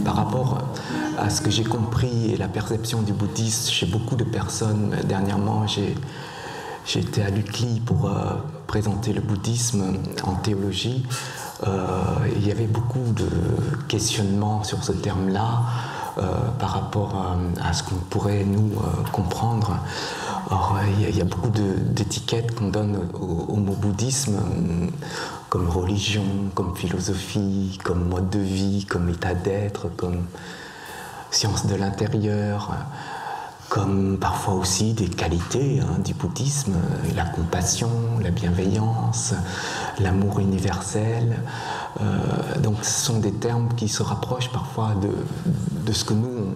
Par rapport à ce que j'ai compris et la perception du bouddhisme chez beaucoup de personnes, dernièrement j'ai été à l'UCLI pour présenter le bouddhisme en théologie. Il y avait beaucoup de questionnements sur ce terme-là par rapport à ce qu'on pourrait nous comprendre. Or, il y a beaucoup d'étiquettes qu'on donne au mot bouddhisme, comme religion, comme philosophie, comme mode de vie, comme état d'être, comme science de l'intérieur, comme parfois aussi des qualités du bouddhisme, la compassion, la bienveillance, l'amour universel. Donc ce sont des termes qui se rapprochent parfois de ce que nous,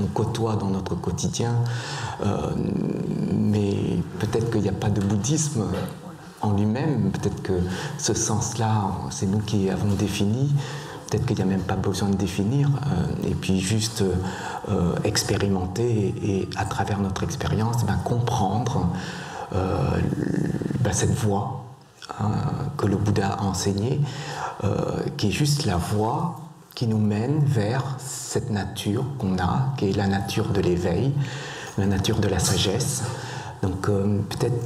on côtoie dans notre quotidien. Mais peut-être qu'il n'y a pas de bouddhisme en lui-même, peut-être que ce sens-là, c'est nous qui avons défini. Peut-être qu'il n'y a même pas besoin de définir, et puis juste expérimenter et à travers notre expérience, comprendre cette voie que le Bouddha a enseignée, qui est juste la voie qui nous mène vers cette nature qu'on a, qui est la nature de l'éveil, la nature de la sagesse. Donc peut-être,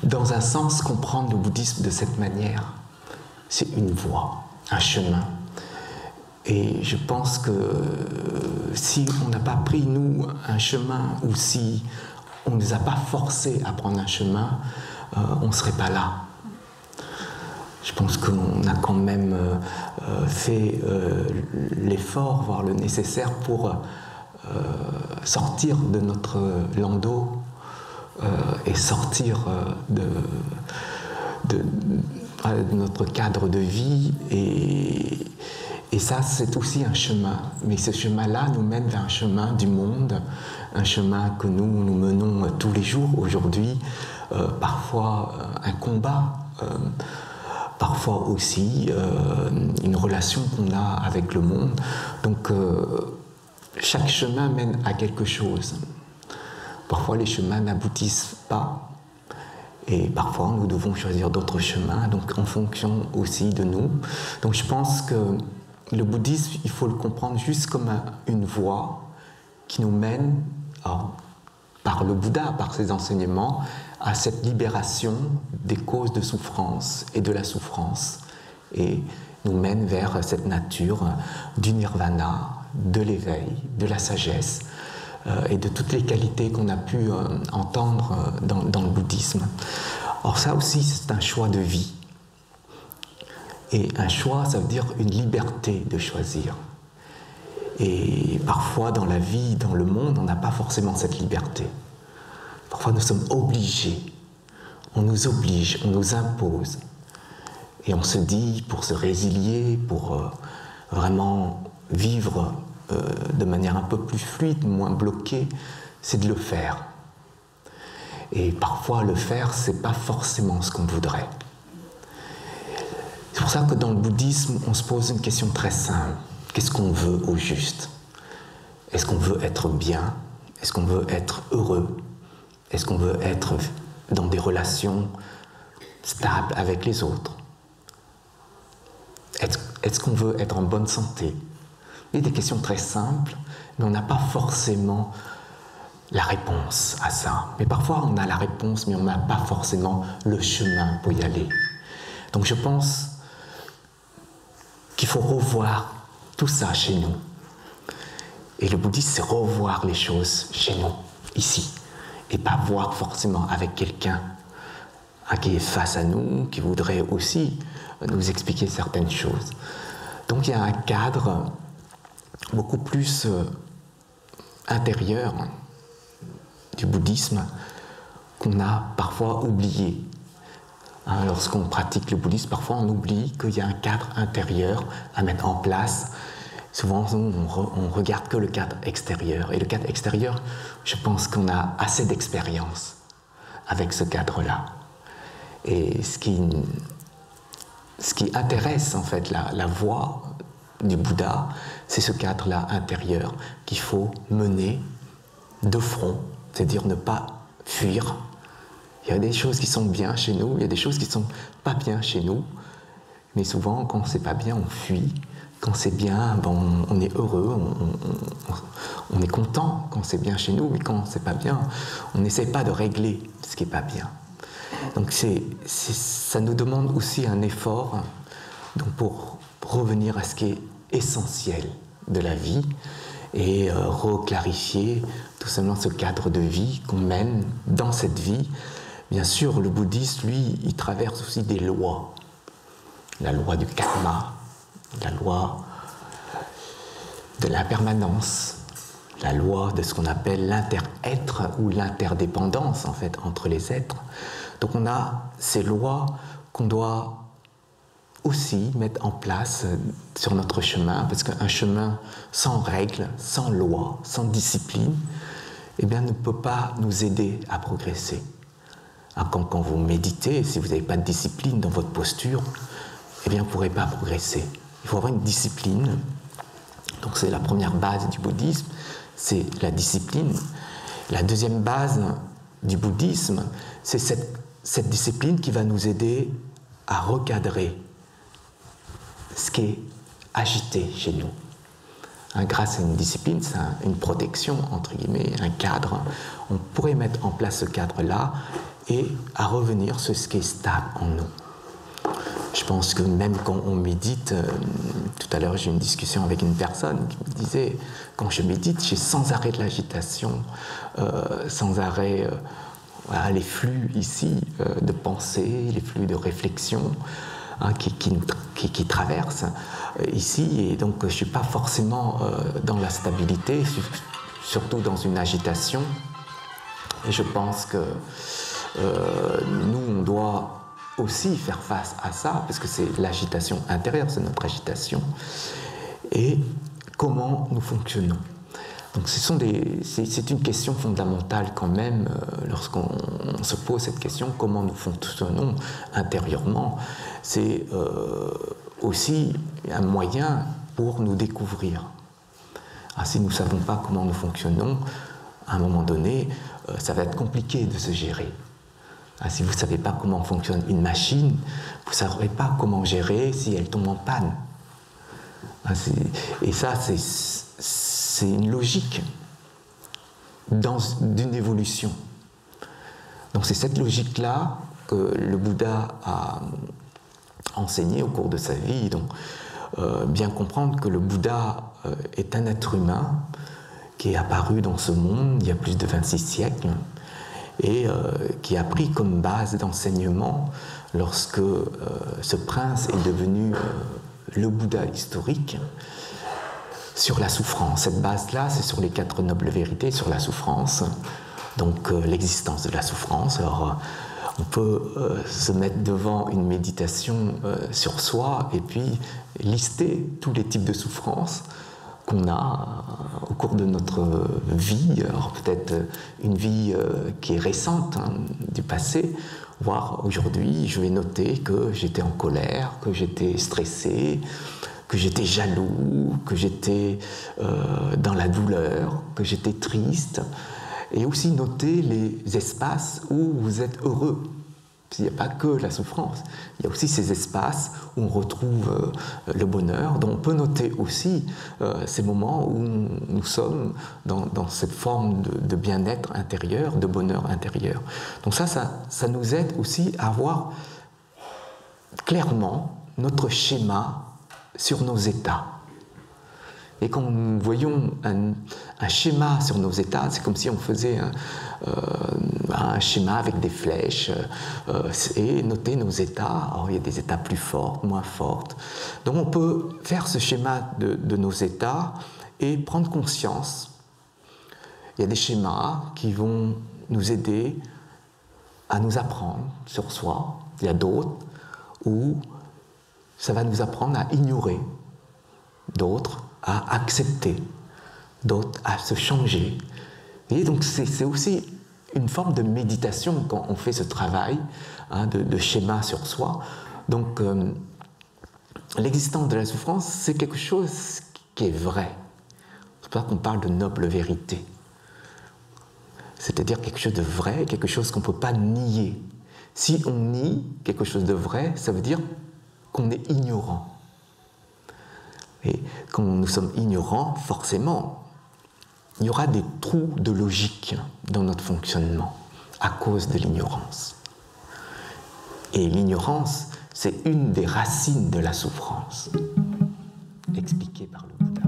dans un sens, comprendre le bouddhisme de cette manière, c'est une voie, un chemin. Et je pense que si on n'a pas pris, nous, un chemin, ou si on ne nous a pas forcés à prendre un chemin, on ne serait pas là. Je pense qu'on a quand même fait l'effort, voire le nécessaire pour sortir de notre landau et sortir de notre cadre de vie, et ça c'est aussi un chemin, mais ce chemin-là nous mène vers un chemin du monde, un chemin que nous menons tous les jours aujourd'hui, parfois un combat, parfois aussi une relation qu'on a avec le monde. Donc chaque chemin mène à quelque chose. Parfois les chemins n'aboutissent pas, et parfois nous devons choisir d'autres chemins, donc en fonction aussi de nous. Donc je pense que le bouddhisme, il faut le comprendre juste comme une voie qui nous mène, par le Bouddha, par ses enseignements, à cette libération des causes de souffrance et de la souffrance, et nous mène vers cette nature du nirvana, de l'éveil, de la sagesse, et de toutes les qualités qu'on a pu entendre dans le bouddhisme. Or ça aussi, c'est un choix de vie. Et un choix, ça veut dire une liberté de choisir. Et parfois, dans la vie, dans le monde, on n'a pas forcément cette liberté. Parfois, nous sommes obligés. On nous oblige, on nous impose. Et on se dit, pour se résilier, pour vraiment vivre de manière un peu plus fluide, moins bloquée, c'est de le faire. Et parfois, le faire, c'est pas forcément ce qu'on voudrait. C'est pour ça que dans le bouddhisme, on se pose une question très simple. Qu'est-ce qu'on veut au juste? Est-ce qu'on veut être bien? Est-ce qu'on veut être heureux? Est-ce qu'on veut être dans des relations stables avec les autres? Est-ce qu'on veut être en bonne santé? Il y a des questions très simples, mais on n'a pas forcément la réponse à ça. Mais parfois, on a la réponse, mais on n'a pas forcément le chemin pour y aller. Donc je pense qu'il faut revoir tout ça chez nous. Et le bouddhisme, c'est revoir les choses chez nous, ici. Et pas voir forcément avec quelqu'un qui est face à nous, qui voudrait aussi nous expliquer certaines choses. Donc il y a un cadre beaucoup plus intérieur du bouddhisme qu'on a parfois oublié. Lorsqu'on pratique le bouddhisme, parfois on oublie qu'il y a un cadre intérieur à mettre en place. Souvent, on regarde que le cadre extérieur. Et le cadre extérieur, je pense qu'on a assez d'expérience avec ce cadre-là. Et ce qui intéresse, en fait, la voie du Bouddha, c'est ce cadre-là intérieur qu'il faut mener de front, c'est-à-dire ne pas fuir. Il y a des choses qui sont bien chez nous, il y a des choses qui ne sont pas bien chez nous, mais souvent, quand c'est pas bien, on fuit. Quand c'est bien, bon, on est heureux, on est content quand c'est bien chez nous, mais quand c'est pas bien, on n'essaie pas de régler ce qui n'est pas bien. Donc ça nous demande aussi un effort donc pour revenir à ce qui est essentiel de la vie et reclarifier tout simplement ce cadre de vie qu'on mène dans cette vie. Bien sûr, le bouddhiste, lui, il traverse aussi des lois. La loi du karma, la loi de l'impermanence, la loi de ce qu'on appelle l'inter-être ou l'interdépendance en fait entre les êtres. Donc on a ces lois qu'on doit aussi mettre en place sur notre chemin, parce qu'un chemin sans règles, sans loi, sans discipline, eh bien, ne peut pas nous aider à progresser. Quand vous méditez, si vous n'avez pas de discipline dans votre posture, eh bien, vous ne pourrez pas progresser. Il faut avoir une discipline. Donc c'est la première base du bouddhisme, c'est la discipline. La deuxième base du bouddhisme, c'est cette discipline qui va nous aider à recadrer ce qui est agité chez nous. Grâce à une discipline, c'est une protection, entre guillemets, un cadre. On pourrait mettre en place ce cadre-là et à revenir sur ce qui est stable en nous. Je pense que même quand on médite, tout à l'heure j'ai eu une discussion avec une personne qui me disait, quand je médite, j'ai sans arrêt de l'agitation, sans arrêt voilà, les flux ici de pensée, les flux de réflexion qui traversent ici, et donc je ne suis pas forcément dans la stabilité, surtout dans une agitation. Et je pense que nous, on doit aussi faire face à ça, parce que c'est l'agitation intérieure, c'est notre agitation, et comment nous fonctionnons. Donc c'est une question fondamentale quand même, lorsqu'on se pose cette question, comment nous fonctionnons intérieurement, c'est aussi un moyen pour nous découvrir. Si nous ne savons pas comment nous fonctionnons, à un moment donné, ça va être compliqué de se gérer. Si vous ne savez pas comment fonctionne une machine, vous ne saurez pas comment gérer si elle tombe en panne. Et ça, c'est une logique d'une évolution. Donc c'est cette logique-là que le Bouddha a enseignée au cours de sa vie. Donc bien comprendre que le Bouddha est un être humain qui est apparu dans ce monde il y a plus de 26 siècles, et qui a pris comme base d'enseignement lorsque ce prince est devenu le Bouddha historique, sur la souffrance. Cette base-là, c'est sur les 4 nobles vérités, sur la souffrance, donc l'existence de la souffrance. Alors, on peut se mettre devant une méditation sur soi et puis lister tous les types de souffrances qu'on a au cours de notre vie, alors peut-être une vie qui est récente, du passé, voire aujourd'hui, je vais noter que j'étais en colère, que j'étais stressé, que j'étais jaloux, que j'étais dans la douleur, que j'étais triste, et aussi noter les espaces où vous êtes heureux. Il n'y a pas que la souffrance, il y a aussi ces espaces où on retrouve le bonheur, dont on peut noter aussi ces moments où nous sommes dans cette forme de bien-être intérieur, de bonheur intérieur. Donc ça nous aide aussi à voir clairement notre schéma sur nos états. Et quand nous voyons un schéma sur nos états, c'est comme si on faisait un schéma avec des flèches et noter nos états. Alors, il y a des états plus forts, moins forts. Donc on peut faire ce schéma de nos états et prendre conscience. Il y a des schémas qui vont nous aider à nous apprendre sur soi. Il y a d'autres où ça va nous apprendre à ignorer, d'autres à accepter, d'autres à se changer. Et donc c'est aussi une forme de méditation quand on fait ce travail de schéma sur soi. Donc l'existence de la souffrance, c'est quelque chose qui est vrai. C'est pour ça qu'on parle de noble vérité. C'est-à-dire quelque chose de vrai, quelque chose qu'on ne peut pas nier. Si on nie quelque chose de vrai, ça veut dire qu'on est ignorant. Et quand nous sommes ignorants, forcément, il y aura des trous de logique dans notre fonctionnement à cause de l'ignorance. Et l'ignorance, c'est une des racines de la souffrance, expliquée par le Bouddha.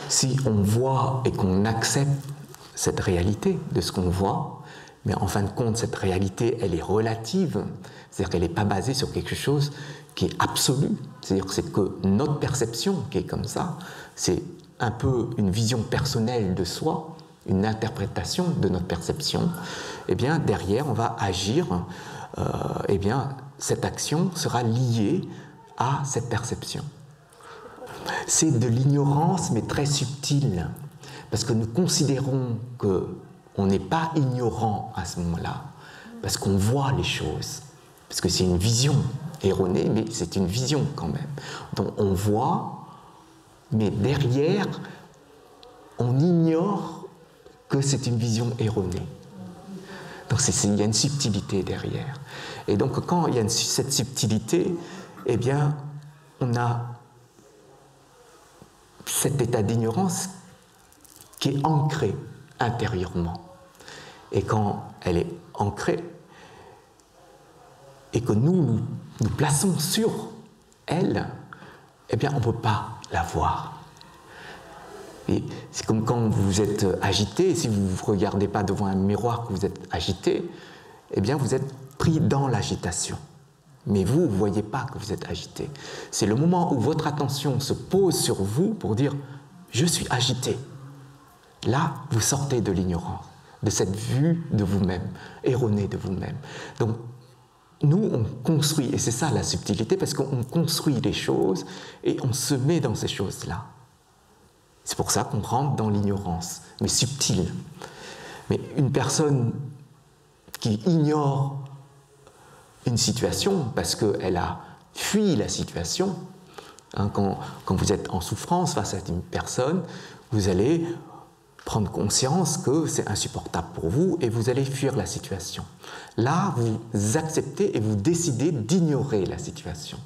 Si on voit et qu'on accepte cette réalité de ce qu'on voit, mais en fin de compte, cette réalité, elle est relative, c'est-à-dire qu'elle n'est pas basée sur quelque chose qui est absolu, c'est-à-dire que c'est que notre perception qui est comme ça, c'est un peu une vision personnelle de soi, une interprétation de notre perception, et bien derrière, on va agir, et bien cette action sera liée à cette perception. C'est de l'ignorance, mais très subtile, parce que nous considérons qu'on n'est pas ignorant à ce moment-là, parce qu'on voit les choses, parce que c'est une vision erronée, mais c'est une vision quand même. Donc on voit, mais derrière, on ignore que c'est une vision erronée. Donc il y a une subtilité derrière. Et donc quand il y a cette subtilité, eh bien, on a cet état d'ignorance qui est ancré intérieurement. Et quand elle est ancrée, et que nous plaçons sur elle, eh bien, on ne peut pas la voir. Et c'est comme quand vous êtes agité, si vous ne vous regardez pas devant un miroir que vous êtes agité, eh bien, vous êtes pris dans l'agitation. Mais vous ne voyez pas que vous êtes agité. C'est le moment où votre attention se pose sur vous pour dire « je suis agité ». Là, vous sortez de l'ignorance, de cette vue de vous-même, erronée de vous-même. Donc, nous, on construit, et c'est ça la subtilité, parce qu'on construit les choses et on se met dans ces choses-là. C'est pour ça qu'on rentre dans l'ignorance, mais subtile. Mais une personne qui ignore une situation parce qu'elle a fui la situation, hein, quand vous êtes en souffrance face à une personne, vous allez prendre conscience que c'est insupportable pour vous et vous allez fuir la situation. Là, vous acceptez et vous décidez d'ignorer la situation.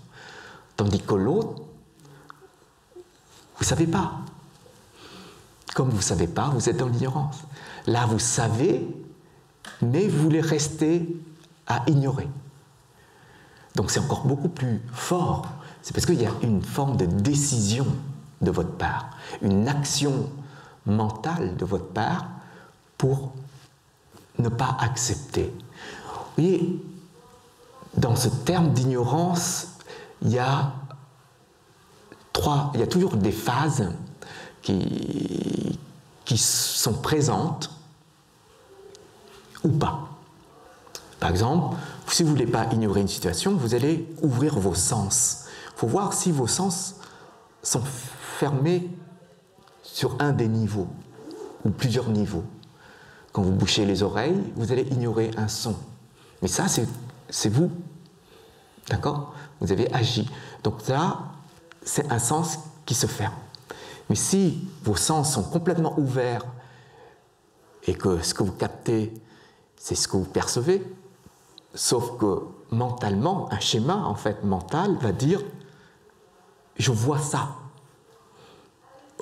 Tandis que l'autre, vous ne savez pas. Comme vous ne savez pas, vous êtes dans l'ignorance. Là, vous savez, mais vous voulez rester à ignorer. Donc c'est encore beaucoup plus fort. C'est parce qu'il y a une forme de décision de votre part, une action mentale de votre part pour ne pas accepter. Vous voyez, dans ce terme d'ignorance, il y a toujours des phases qui sont présentes ou pas. Par exemple, si vous ne voulez pas ignorer une situation, vous allez ouvrir vos sens. Il faut voir si vos sens sont fermés sur un des niveaux, ou plusieurs niveaux. Quand vous bouchez les oreilles, vous allez ignorer un son. Mais ça, c'est vous. D'accord? Vous avez agi. Donc là, c'est un sens qui se ferme. Mais si vos sens sont complètement ouverts et que ce que vous captez, c'est ce que vous percevez, sauf que mentalement, un schéma en fait mental va dire « je vois ça »,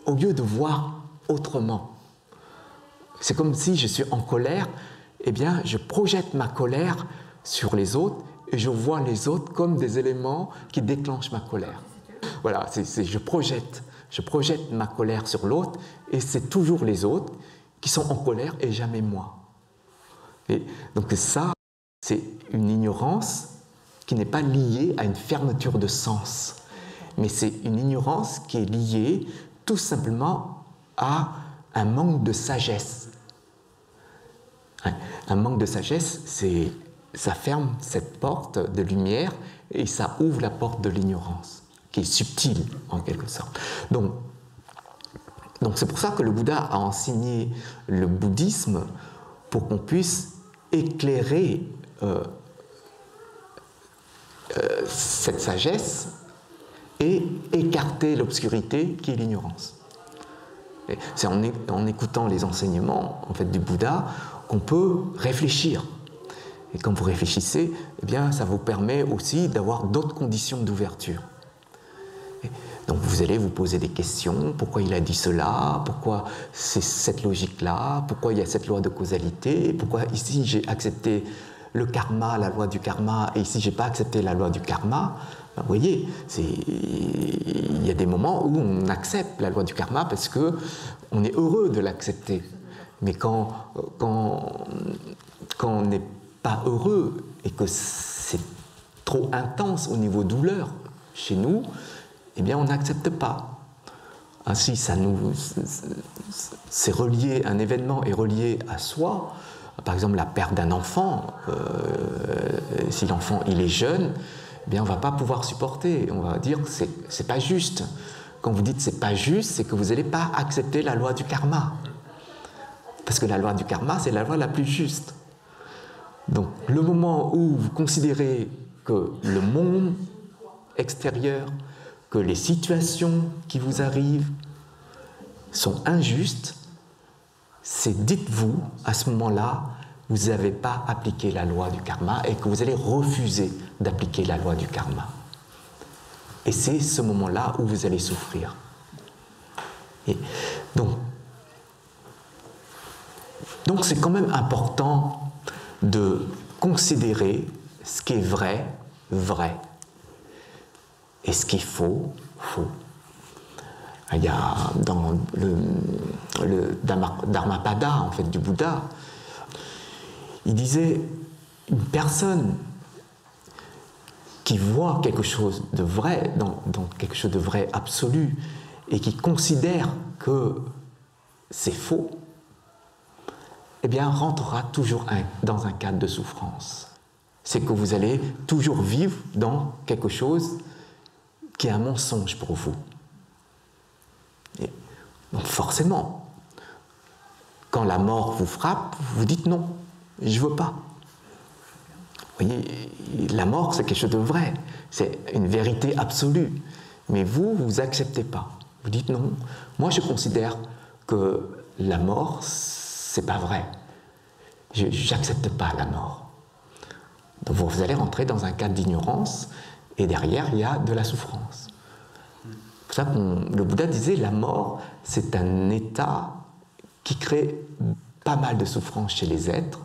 au lieu de voir autrement. C'est comme si je suis en colère, eh bien je projette ma colère sur les autres et je vois les autres comme des éléments qui déclenchent ma colère. Voilà, je projette ma colère sur l'autre et c'est toujours les autres qui sont en colère et jamais moi. Et donc ça, c'est une ignorance qui n'est pas liée à une fermeture de sens, mais c'est une ignorance qui est liée tout simplement à un manque de sagesse. Un manque de sagesse, ça ferme cette porte de lumière et ça ouvre la porte de l'ignorance, qui est subtile en quelque sorte. Donc c'est pour ça que le Bouddha a enseigné le bouddhisme pour qu'on puisse éclairer cette sagesse et écarter l'obscurité qui est l'ignorance. C'est en écoutant les enseignements en fait, du Bouddha qu'on peut réfléchir. Et quand vous réfléchissez, eh bien, ça vous permet aussi d'avoir d'autres conditions d'ouverture. Donc vous allez vous poser des questions, pourquoi il a dit cela, pourquoi c'est cette logique-là, pourquoi il y a cette loi de causalité, pourquoi ici j'ai accepté le karma, la loi du karma, et ici j'ai pas accepté la loi du karma. Ben, vous voyez, il y a des moments où on accepte la loi du karma parce qu'on est heureux de l'accepter. Mais quand on n'est pas heureux et que c'est trop intense au niveau douleur chez nous, eh bien on n'accepte pas. Ainsi, c'est relié, un événement est relié à soi. Par exemple, la perte d'un enfant, si l'enfant il est jeune, eh bien on ne va pas pouvoir supporter. On va dire que c'est pas juste. Quand vous dites c'est pas juste, c'est que vous n'allez pas accepter la loi du karma. Parce que la loi du karma, c'est la loi la plus juste. Donc, le moment où vous considérez que le monde extérieur, que les situations qui vous arrivent sont injustes, c'est dites-vous, à ce moment-là, vous n'avez pas appliqué la loi du karma et que vous allez refuser d'appliquer la loi du karma. Et c'est ce moment-là où vous allez souffrir. Et donc c'est quand même important de considérer ce qui est vrai, vrai, et ce qui est faux, faux. Il y a dans le Dharmapada en fait, du Bouddha, il disait une personne qui voit quelque chose de vrai, dans quelque chose de vrai absolu, et qui considère que c'est faux, eh bien, rentrera toujours dans un cadre de souffrance. C'est que vous allez toujours vivre dans quelque chose qui est un mensonge pour vous. Et donc forcément, quand la mort vous frappe, vous dites non, je ne veux pas. Vous voyez, la mort, c'est quelque chose de vrai, c'est une vérité absolue. Mais vous n'acceptez pas. Vous dites non. Moi, je considère que la mort, c'est pas vrai. Je n'accepte pas la mort. Donc vous allez rentrer dans un cadre d'ignorance et derrière, il y a de la souffrance. C'est pour ça que le Bouddha disait la mort, c'est un état qui crée pas mal de souffrance chez les êtres,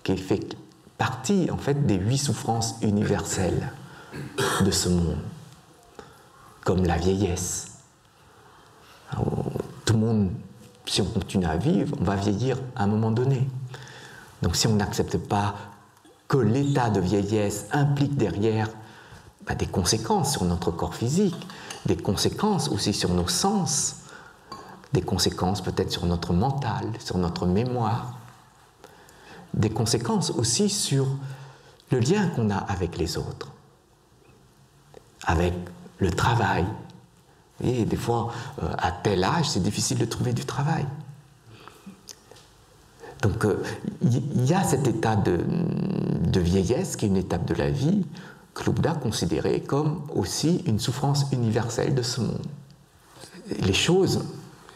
qui fait partie en fait des 8 souffrances universelles de ce monde, comme la vieillesse. Alors, tout le monde, si on continue à vivre, on va vieillir à un moment donné. Donc si on n'accepte pas que l'état de vieillesse implique derrière des conséquences sur notre corps physique, des conséquences aussi sur nos sens, des conséquences peut-être sur notre mental, sur notre mémoire, des conséquences aussi sur le lien qu'on a avec les autres, avec le travail. Et des fois, à tel âge, c'est difficile de trouver du travail. Donc, il y a cet état de vieillesse qui est une étape de la vie que le Bouddha considérait comme aussi une souffrance universelle de ce monde. Les choses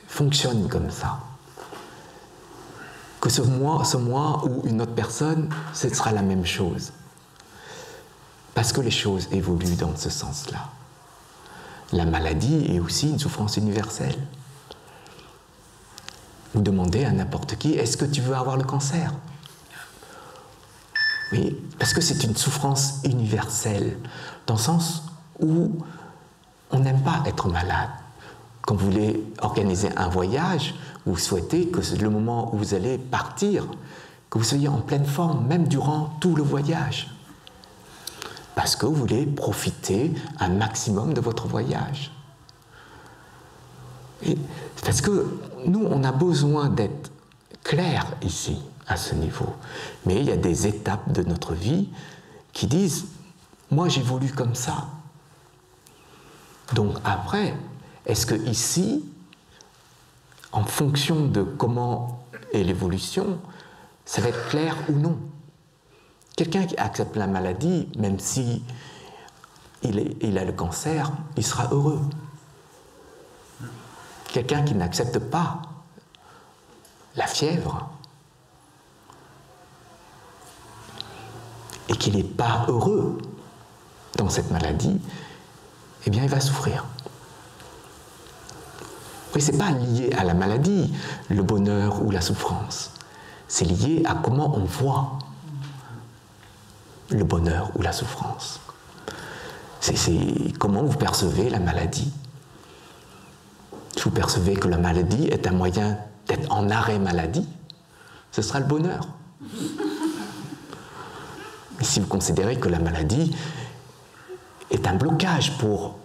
fonctionnent comme ça. Que ce moi ou une autre personne, ce sera la même chose. Parce que les choses évoluent dans ce sens-là. La maladie est aussi une souffrance universelle. Vous demandez à n'importe qui, est-ce que tu veux avoir le cancer? Oui, parce que c'est une souffrance universelle, dans le sens où on n'aime pas être malade. Quand vous voulez organiser un voyage, vous souhaitez que le moment où vous allez partir, que vous soyez en pleine forme, même durant tout le voyage. Parce que vous voulez profiter un maximum de votre voyage. Et parce que nous, on a besoin d'être clair ici, à ce niveau. Mais il y a des étapes de notre vie qui disent « moi j'évolue comme ça ». Donc après, est-ce que ici, en fonction de comment est l'évolution, ça va être clair ou non? Quelqu'un qui accepte la maladie, même si il a le cancer, il sera heureux. Quelqu'un qui n'accepte pas la fièvre et qui n'est pas heureux dans cette maladie, eh bien, il va souffrir. Oui, ce n'est pas lié à la maladie, le bonheur ou la souffrance. C'est lié à comment on voit le bonheur ou la souffrance. C'est comment vous percevez la maladie. Si vous percevez que la maladie est un moyen d'être en arrêt maladie, ce sera le bonheur. Et si vous considérez que la maladie est un blocage pour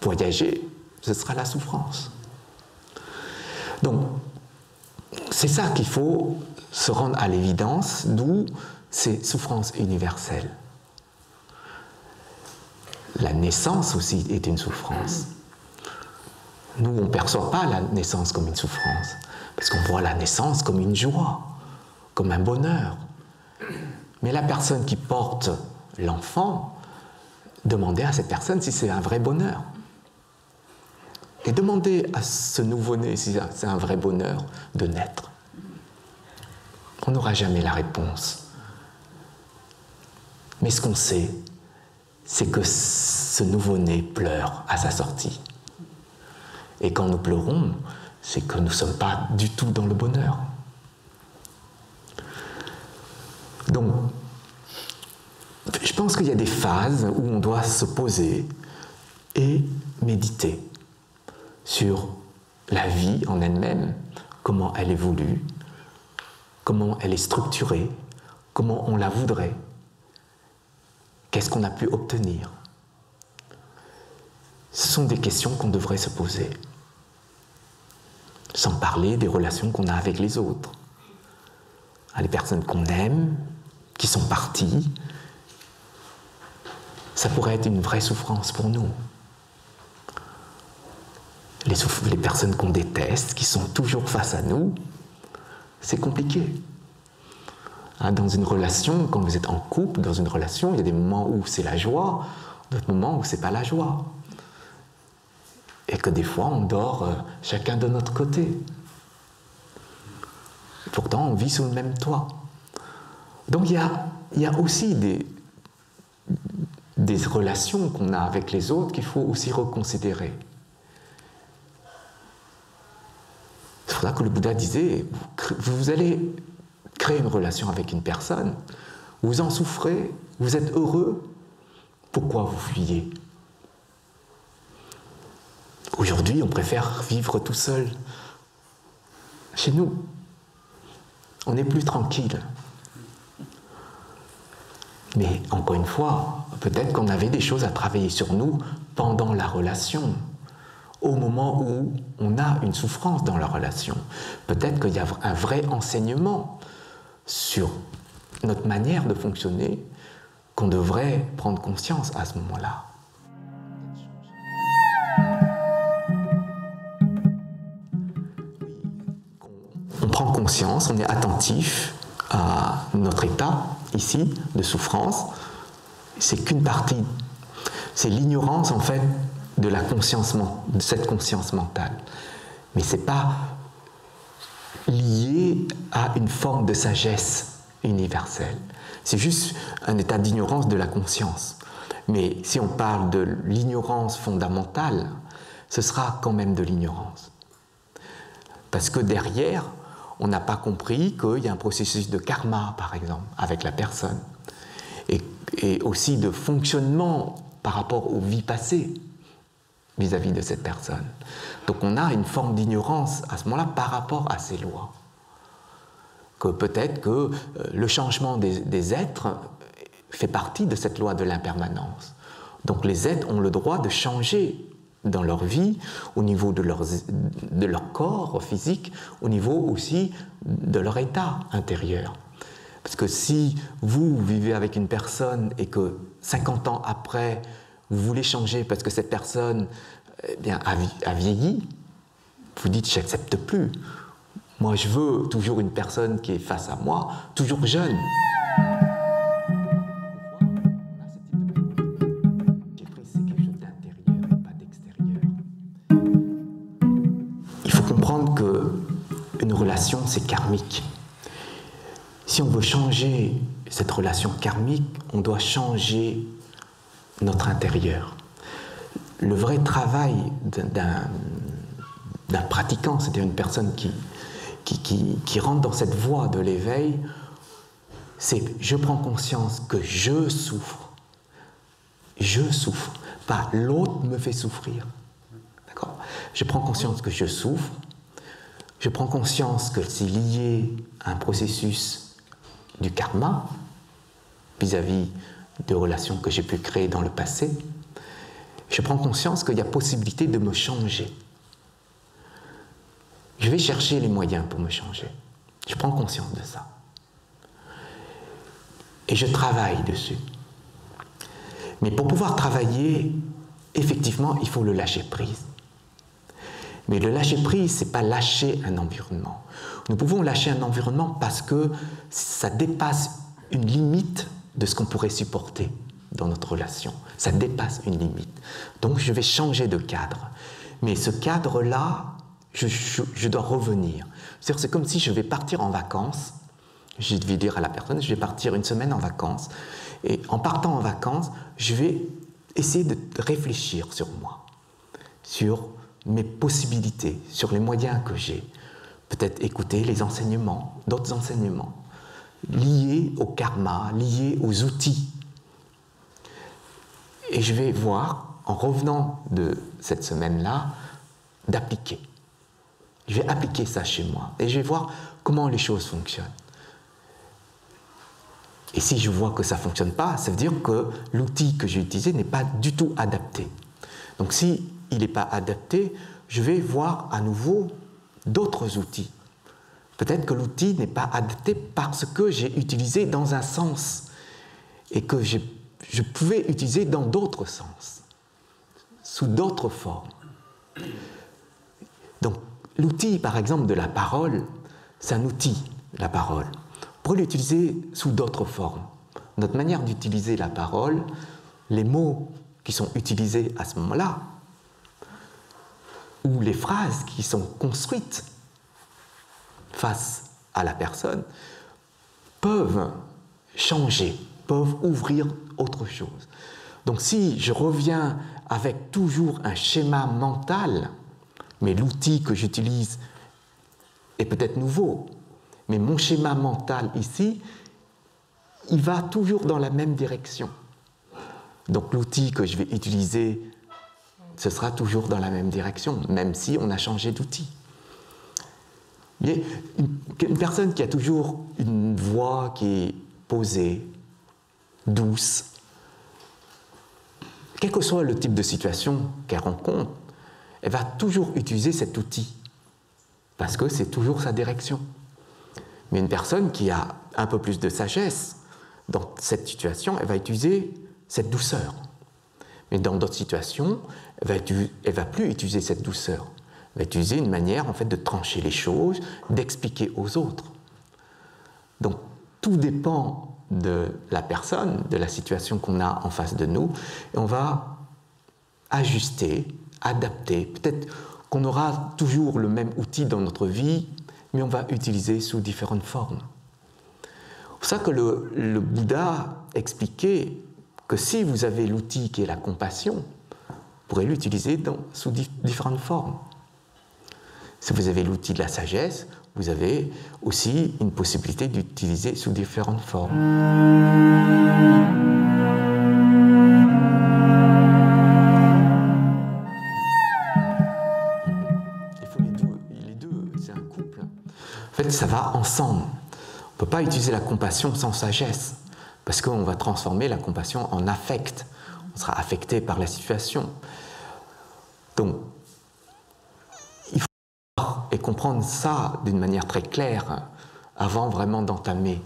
voyager, ce sera la souffrance. Donc, c'est ça qu'il faut se rendre à l'évidence, d'où ces souffrances universelles. La naissance aussi est une souffrance. Nous, on ne perçoit pas la naissance comme une souffrance, parce qu'on voit la naissance comme une joie, comme un bonheur. Mais la personne qui porte l'enfant, demandez à cette personne si c'est un vrai bonheur. Et demandez à ce nouveau-né si c'est un vrai bonheur de naître. On n'aura jamais la réponse. Mais ce qu'on sait, c'est que ce nouveau-né pleure à sa sortie. Et quand nous pleurons, c'est que nous ne sommes pas du tout dans le bonheur. Donc, je pense qu'il y a des phases où on doit se poser et méditer sur la vie en elle-même, comment elle évolue, comment elle est structurée, comment on la voudrait, qu'est-ce qu'on a pu obtenir. Ce sont des questions qu'on devrait se poser, sans parler des relations qu'on a avec les autres, les personnes qu'on aime, qui sont parties. Ça pourrait être une vraie souffrance pour nous. Les personnes qu'on déteste, qui sont toujours face à nous, c'est compliqué. Dans une relation, quand vous êtes en couple, dans une relation, il y a des moments où c'est la joie, d'autres moments où c'est pas la joie. Et que des fois, on dort chacun de notre côté. Pourtant, on vit sous le même toit. Donc, il y a aussi des relations qu'on a avec les autres qu'il faut aussi reconsidérer. C'est pour ça que le Bouddha disait, vous allez créer une relation avec une personne, vous en souffrez, vous êtes heureux, pourquoi vous fuyez? Aujourd'hui, on préfère vivre tout seul chez nous. On n'est plus tranquille. Mais encore une fois, peut-être qu'on avait des choses à travailler sur nous pendant la relation, au moment où on a une souffrance dans la relation. Peut-être qu'il y a un vrai enseignement sur notre manière de fonctionner qu'on devrait prendre conscience à ce moment-là. On prend conscience, on est attentif à notre état, ici, de souffrance. C'est qu'une partie. C'est l'ignorance, en fait, de cette conscience mentale. Mais ce n'est pas lié à une forme de sagesse universelle. C'est juste un état d'ignorance de la conscience. Mais si on parle de l'ignorance fondamentale, ce sera quand même de l'ignorance. Parce que derrière, on n'a pas compris qu'il y a un processus de karma, par exemple, avec la personne. Et aussi de fonctionnement par rapport aux vies passées vis-à-vis de cette personne. Donc on a une forme d'ignorance à ce moment-là par rapport à ces lois. Que peut-être que le changement des êtres fait partie de cette loi de l'impermanence. Donc les êtres ont le droit de changer dans leur vie, au niveau de leur corps physique, au niveau aussi de leur état intérieur. Parce que si vous vivez avec une personne et que 50 ans après, vous voulez changer parce que cette personne a vieilli, vous dites « j'accepte plus ». Moi, je veux toujours une personne qui est face à moi, toujours jeune. J'ai pris ces relation, c'est karmique. Si on veut changer cette relation karmique, on doit changer notre intérieur. Le vrai travail d'un pratiquant, c'est-à-dire une personne qui rentre dans cette voie de l'éveil, c'est je prends conscience que je souffre. Je souffre, pas l'autre me fait souffrir. D'accord ? Je prends conscience que je souffre. Je prends conscience que c'est lié à un processus du karma vis-à-vis de relations que j'ai pu créer dans le passé. Je prends conscience qu'il y a possibilité de me changer. Je vais chercher les moyens pour me changer. Je prends conscience de ça. Et je travaille dessus. Mais pour pouvoir travailler, effectivement, il faut le lâcher prise. Mais le lâcher prise, ce n'est pas lâcher un environnement. Nous pouvons lâcher un environnement parce que ça dépasse une limite de ce qu'on pourrait supporter dans notre relation. Ça dépasse une limite. Donc je vais changer de cadre. Mais ce cadre-là, je dois revenir. C'est comme si je vais partir en vacances. Je vais dire à la personne, je vais partir une semaine en vacances. Et en partant en vacances, je vais essayer de réfléchir sur moi, sur mes possibilités, sur les moyens que j'ai. Peut-être écouter les enseignements, d'autres enseignements, liés au karma, liés aux outils. Et je vais voir, en revenant de cette semaine-là, d'appliquer. Je vais appliquer ça chez moi et je vais voir comment les choses fonctionnent. Et si je vois que ça ne fonctionne pas, ça veut dire que l'outil que j'ai utilisé n'est pas du tout adapté. Donc si il n'est pas adapté, je vais voir à nouveau d'autres outils. Peut-être que l'outil n'est pas adapté parce que j'ai utilisé dans un sens et que je pouvais utiliser dans d'autres sens, sous d'autres formes. Donc l'outil, par exemple, de la parole, c'est un outil, la parole. On pourrait l'utiliser sous d'autres formes. Notre manière d'utiliser la parole, les mots qui sont utilisés à ce moment-là, ou les phrases qui sont construites face à la personne, peuvent changer, peuvent ouvrir autre chose. Donc si je reviens avec toujours un schéma mental, mais l'outil que j'utilise est peut-être nouveau, mais mon schéma mental ici, il va toujours dans la même direction. Donc l'outil que je vais utiliser, ce sera toujours dans la même direction, même si on a changé d'outil. Une personne qui a toujours une voix qui est posée, douce, quel que soit le type de situation qu'elle rencontre, elle va toujours utiliser cet outil, parce que c'est toujours sa direction. Mais une personne qui a un peu plus de sagesse, dans cette situation, elle va utiliser cette douceur. Mais dans d'autres situations, elle ne va plus utiliser cette douceur. Elle va utiliser une manière en fait, de trancher les choses, d'expliquer aux autres. Donc tout dépend de la personne, de la situation qu'on a en face de nous, et on va ajuster, adapter. Peut-être qu'on aura toujours le même outil dans notre vie, mais on va utiliser sous différentes formes. C'est pour ça que le Bouddha expliquait que si vous avez l'outil qui est la compassion, vous pourrez l'utiliser sous différentes formes. Si vous avez l'outil de la sagesse, vous avez aussi une possibilité d'utiliser sous différentes formes. Il faut les deux, c'est un couple. En fait, ça va ensemble. On ne peut pas utiliser la compassion sans sagesse, parce qu'on va transformer la compassion en affect. On sera affecté par la situation. Donc, il faut voir et comprendre ça d'une manière très claire avant vraiment d'entamer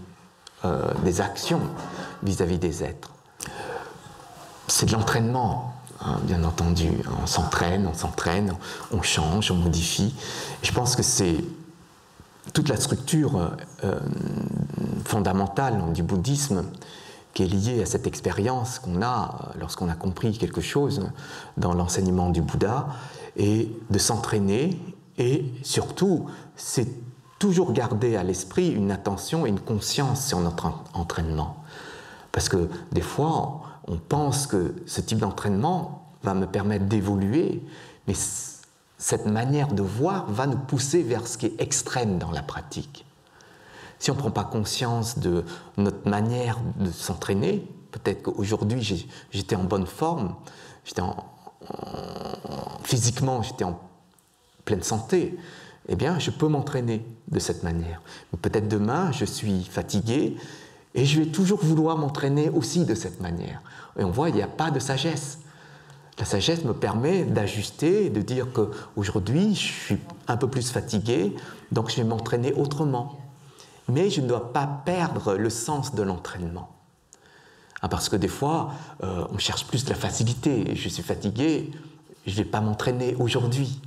des actions vis-à-vis des êtres. C'est de l'entraînement, hein, bien entendu. On s'entraîne, on change, on modifie. Et je pense que c'est toute la structure fondamentale du bouddhisme qui est liée à cette expérience qu'on a lorsqu'on a compris quelque chose dans l'enseignement du Bouddha, et de s'entraîner, et surtout, c'est toujours garder à l'esprit une attention et une conscience sur notre entraînement. Parce que des fois, on pense que ce type d'entraînement va me permettre d'évoluer, mais cette manière de voir va nous pousser vers ce qui est extrême dans la pratique. Si on ne prend pas conscience de notre manière de s'entraîner, peut-être qu'aujourd'hui j'étais en bonne forme, physiquement j'étais en pleine santé, eh bien je peux m'entraîner de cette manière. Peut-être demain je suis fatigué et je vais toujours vouloir m'entraîner aussi de cette manière. Et on voit, il n'y a pas de sagesse. La sagesse me permet d'ajuster, de dire qu'aujourd'hui je suis un peu plus fatigué, donc je vais m'entraîner autrement. Mais je ne dois pas perdre le sens de l'entraînement. Parce que des fois, on cherche plus la facilité. Je suis fatigué, je ne vais pas m'entraîner aujourd'hui.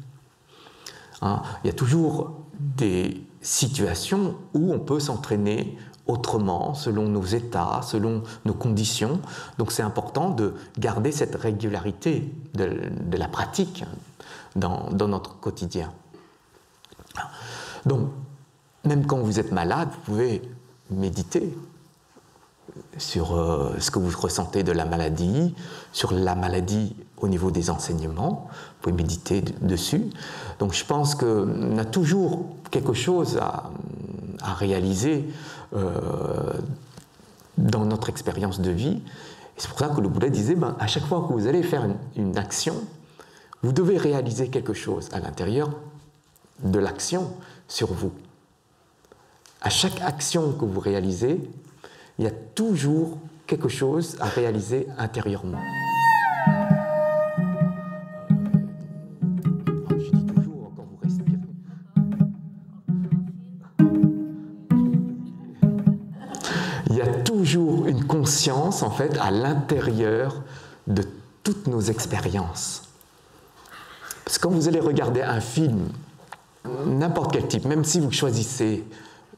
Il y a toujours des situations où on peut s'entraîner autrement, selon nos états, selon nos conditions. Donc c'est important de garder cette régularité de la pratique dans notre quotidien. Donc, même quand vous êtes malade, vous pouvez méditer sur ce que vous ressentez de la maladie, sur la maladie au niveau des enseignements. Vous pouvez méditer dessus. Donc je pense qu'on a toujours quelque chose à réaliser dans notre expérience de vie. Et c'est pour ça que le Bouddha disait, à chaque fois que vous allez faire une action, vous devez réaliser quelque chose à l'intérieur de l'action sur vous. À chaque action que vous réalisez, il y a toujours quelque chose à réaliser intérieurement. Je dis toujours quand vous respirez. Il y a toujours une conscience, en fait, à l'intérieur de toutes nos expériences. Parce que quand vous allez regarder un film, n'importe quel type, même si vous choisissez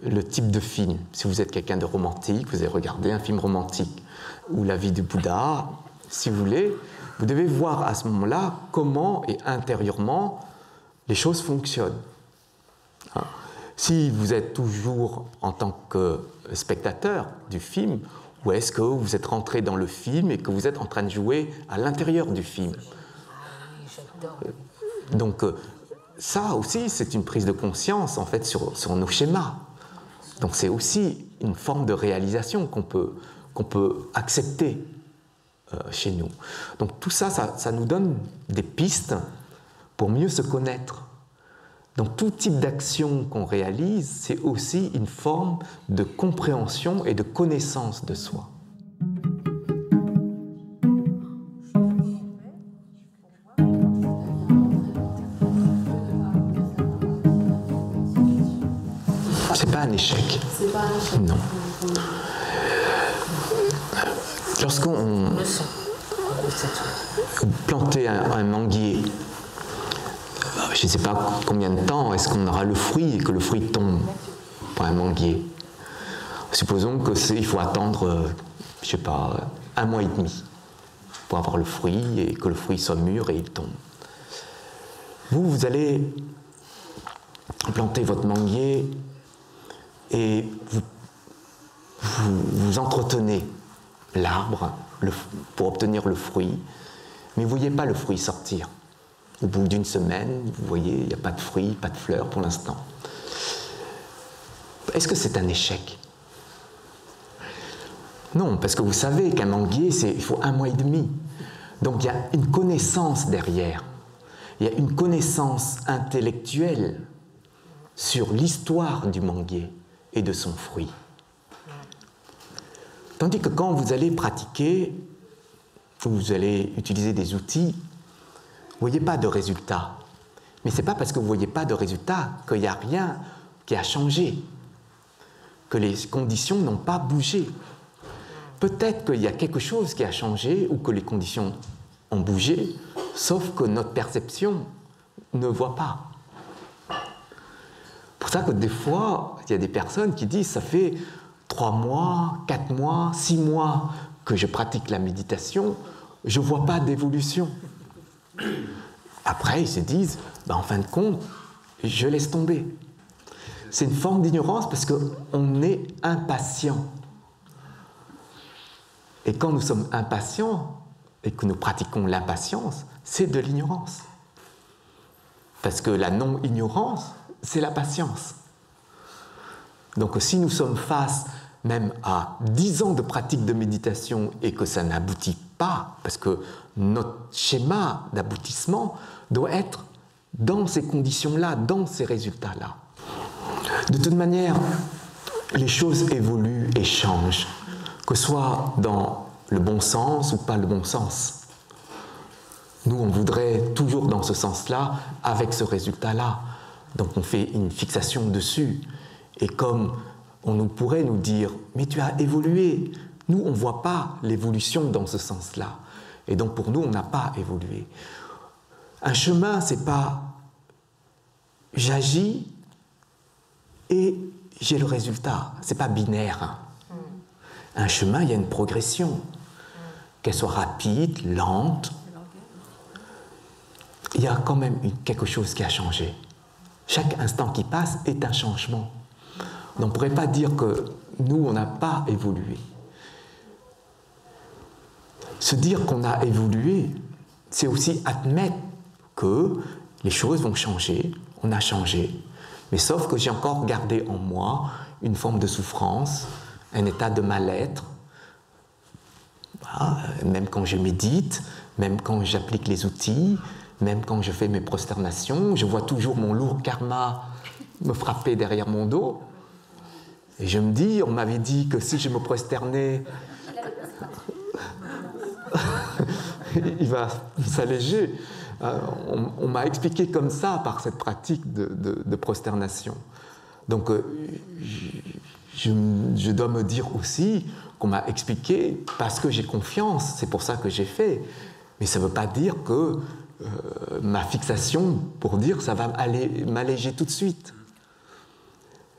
le type de film, si vous êtes quelqu'un de romantique, vous allez regarder un film romantique, ou la vie du Bouddha, si vous voulez, vous devez voir à ce moment-là comment et intérieurement les choses fonctionnent. Si vous êtes toujours en tant que spectateur du film, ou est-ce que vous êtes rentré dans le film et que vous êtes en train de jouer à l'intérieur du film? Donc ça aussi, c'est une prise de conscience en fait sur nos schémas. Donc c'est aussi une forme de réalisation qu'on peut accepter chez nous. Donc tout ça, ça nous donne des pistes pour mieux se connaître. Donc tout type d'action qu'on réalise, c'est aussi une forme de compréhension et de connaissance de soi. C'est pas un échec. C'est pas un échec. Non. Lorsqu'on plantait un manguier, je ne sais pas combien de temps est-ce qu'on aura le fruit et que le fruit tombe pour un manguier. Supposons qu'il faut attendre, je ne sais pas, 1 mois et demi pour avoir le fruit et que le fruit soit mûr et il tombe. Vous allez planter votre manguier et vous entretenez l'arbre pour obtenir le fruit, mais vous ne voyez pas le fruit sortir. Au bout d'1 semaine, vous voyez, il n'y a pas de fruits, pas de fleurs pour l'instant. Est-ce que c'est un échec? Non, parce que vous savez qu'un manguier, il faut 1 mois et demi. Donc il y a une connaissance derrière. Il y a une connaissance intellectuelle sur l'histoire du manguier et de son fruit. Tandis que quand vous allez pratiquer, vous allez utiliser des outils, vous ne voyez pas de résultat. Mais ce n'est pas parce que vous ne voyez pas de résultat qu'il n'y a rien qui a changé, que les conditions n'ont pas bougé. Peut-être qu'il y a quelque chose qui a changé ou que les conditions ont bougé, sauf que notre perception ne voit pas. C'est pour ça que des fois, il y a des personnes qui disent « ça fait 3 mois, 4 mois, 6 mois que je pratique la méditation, je ne vois pas d'évolution. » Après, ils se disent, en fin de compte, je laisse tomber. C'est une forme d'ignorance parce qu'on est impatient. Et quand nous sommes impatients et que nous pratiquons l'impatience, c'est de l'ignorance. Parce que la non-ignorance, c'est la patience. Donc si nous sommes face même à 10 ans de pratique de méditation et que ça n'aboutit pas, parce que notre schéma d'aboutissement doit être dans ces conditions-là, dans ces résultats-là. De toute manière, les choses évoluent et changent, que ce soit dans le bon sens ou pas le bon sens. Nous, on voudrait toujours dans ce sens-là, avec ce résultat-là. Donc on fait une fixation dessus. Et comme on pourrait nous dire « mais tu as évolué », nous, on ne voit pas l'évolution dans ce sens-là. Et donc pour nous, on n'a pas évolué. Un chemin, ce n'est pas « j'agis et j'ai le résultat ». Ce n'est pas binaire. Un chemin, il y a une progression. Qu'elle soit rapide, lente, il y a quand même quelque chose qui a changé. Chaque instant qui passe est un changement. On ne pourrait pas dire que nous, on n'a pas évolué. Se dire qu'on a évolué, c'est aussi admettre que les choses vont changer, on a changé. Mais sauf que j'ai encore gardé en moi une forme de souffrance, un état de mal-être. Voilà, même quand je médite, même quand j'applique les outils, même quand je fais mes prosternations, je vois toujours mon lourd karma me frapper derrière mon dos. Et je me dis, on m'avait dit que si je me prosternais, il va s'alléger. On m'a expliqué comme ça par cette pratique de prosternation. Donc, je dois me dire aussi qu'on m'a expliqué parce que j'ai confiance, c'est pour ça que j'ai fait. Mais ça ne veut pas dire que ma fixation pour dire ça va m'alléger tout de suite.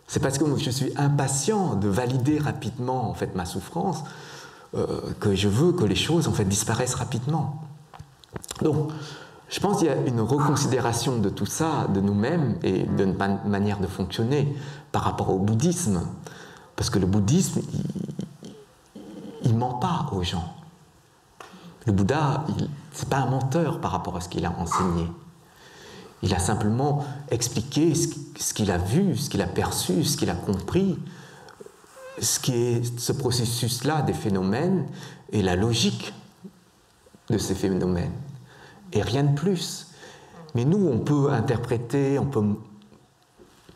C'est parce que je suis impatient de valider rapidement en fait, ma souffrance que je veux que les choses en fait, disparaissent rapidement. Donc, je pense qu'il y a une reconsidération de tout ça, de nous-mêmes et de notre manière de fonctionner par rapport au bouddhisme. Parce que le bouddhisme, il ne ment pas aux gens. Le Bouddha, ce n'est pas un menteur par rapport à ce qu'il a enseigné. Il a simplement expliqué ce qu'il a vu, ce qu'il a perçu, ce qu'il a compris, ce qui est ce processus-là des phénomènes et la logique de ces phénomènes. Et rien de plus. Mais nous, on peut interpréter, on peut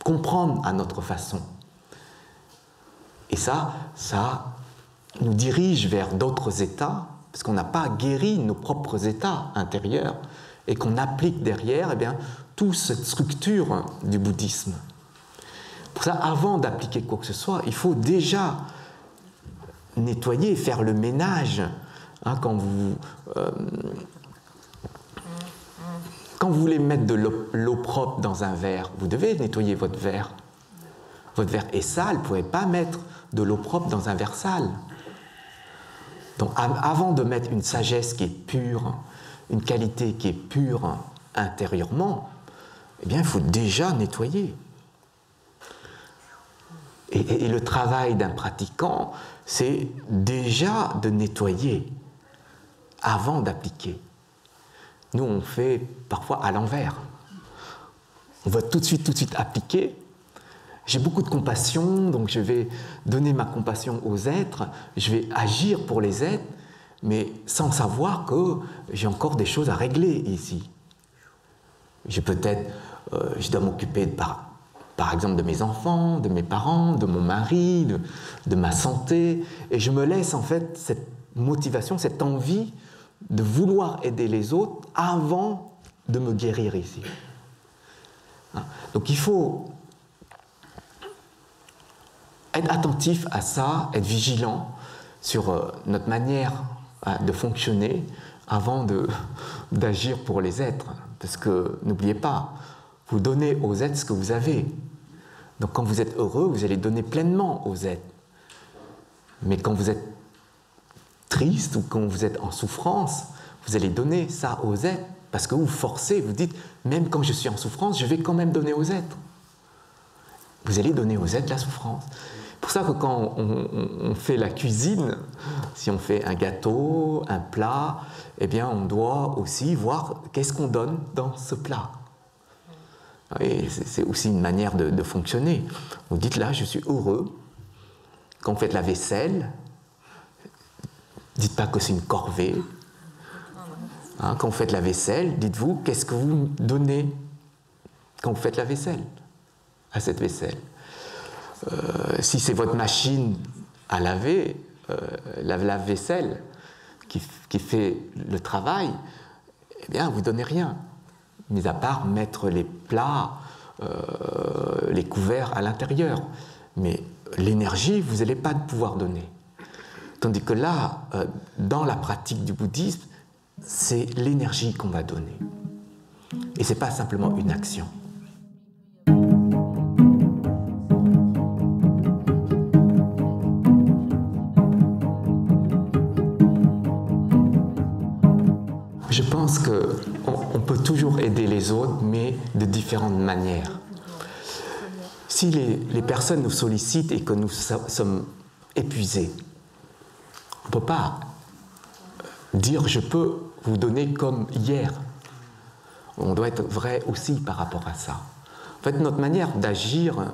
comprendre à notre façon. Et ça nous dirige vers d'autres états, parce qu'on n'a pas guéri nos propres états intérieurs, et qu'on applique derrière eh bien, toute cette structure du bouddhisme. Pour ça, avant d'appliquer quoi que ce soit, il faut déjà nettoyer, faire le ménage. Hein, quand vous voulez mettre de l'eau propre dans un verre, vous devez nettoyer votre verre. Votre verre est sale, vous ne pouvez pas mettre de l'eau propre dans un verre sale. Donc avant de mettre une sagesse qui est pure, une qualité qui est pure intérieurement, eh bien, il faut déjà nettoyer. Et le travail d'un pratiquant, c'est déjà de nettoyer avant d'appliquer. Nous, on fait parfois à l'envers. On va tout de suite appliquer. J'ai beaucoup de compassion, donc je vais donner ma compassion aux êtres, je vais agir pour les êtres, mais sans savoir que j'ai encore des choses à régler ici. Je dois m'occuper par exemple de mes enfants, de mes parents, de mon mari, de ma santé, et je me laisse en fait cette motivation, cette envie de vouloir aider les autres avant de me guérir ici. Donc il faut être attentif à ça, être vigilant sur notre manière de fonctionner avant d'agir pour les êtres. Parce que n'oubliez pas, vous donnez aux êtres ce que vous avez. Donc quand vous êtes heureux, vous allez donner pleinement aux êtres. Mais quand vous êtes triste ou quand vous êtes en souffrance, vous allez donner ça aux êtres. Parce que vous forcez, vous dites, même quand je suis en souffrance, je vais quand même donner aux êtres. vous allez donner aux êtres la souffrance. C'est pour ça que quand on fait la cuisine, si on fait un gâteau, un plat, eh bien on doit aussi voir qu'est-ce qu'on donne dans ce plat. Et c'est aussi une manière de fonctionner. Vous dites là, je suis heureux. Quand vous faites la vaisselle, dites pas que c'est une corvée. Hein, quand vous faites la vaisselle, dites-vous qu'est-ce que vous donnez quand vous faites la vaisselle à cette vaisselle. Si c'est votre machine à laver, la lave-vaisselle qui fait le travail, eh bien vous ne donnez rien, mis à part mettre les plats, les couverts à l'intérieur. Mais l'énergie, vous n'allez pas pouvoir donner. Tandis que là, dans la pratique du bouddhisme, c'est l'énergie qu'on va donner. Et ce n'est pas simplement une action. Je pense qu'on peut toujours aider les autres, mais de différentes manières. Si les personnes nous sollicitent et que nous sommes épuisés, on ne peut pas dire « je peux vous donner comme hier ». On doit être vrai aussi par rapport à ça. En fait, notre manière d'agir,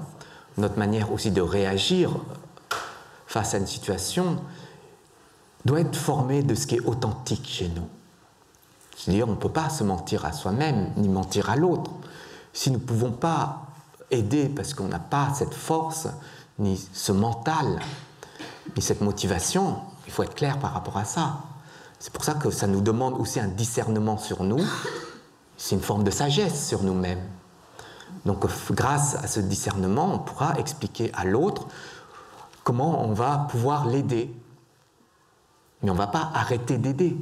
notre manière aussi de réagir face à une situation doit être formée de ce qui est authentique chez nous. C'est-à-dire, on ne peut pas se mentir à soi-même, ni mentir à l'autre. Si nous ne pouvons pas aider parce qu'on n'a pas cette force, ni ce mental, ni cette motivation, il faut être clair par rapport à ça. C'est pour ça que ça nous demande aussi un discernement sur nous. C'est une forme de sagesse sur nous-mêmes. Donc, grâce à ce discernement, on pourra expliquer à l'autre comment on va pouvoir l'aider. Mais on ne va pas arrêter d'aider.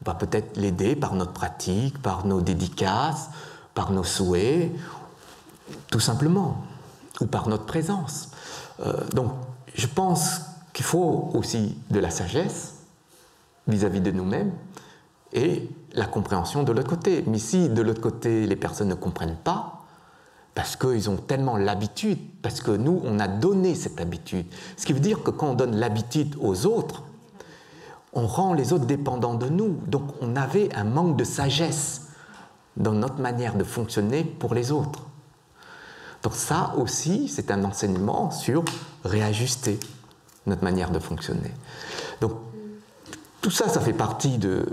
On va peut-être l'aider par notre pratique, par nos dédicaces, par nos souhaits, tout simplement, ou par notre présence. Donc, je pense qu'il faut aussi de la sagesse vis-à-vis de nous-mêmes et la compréhension de l'autre côté. Mais si de l'autre côté, les personnes ne comprennent pas, parce qu'ils ont tellement l'habitude, parce que nous, on a donné cette habitude. Ce qui veut dire que quand on donne l'habitude aux autres, on rend les autres dépendants de nous. Donc on avait un manque de sagesse dans notre manière de fonctionner pour les autres. Donc ça aussi, c'est un enseignement sur réajuster notre manière de fonctionner. Donc tout ça, ça fait partie de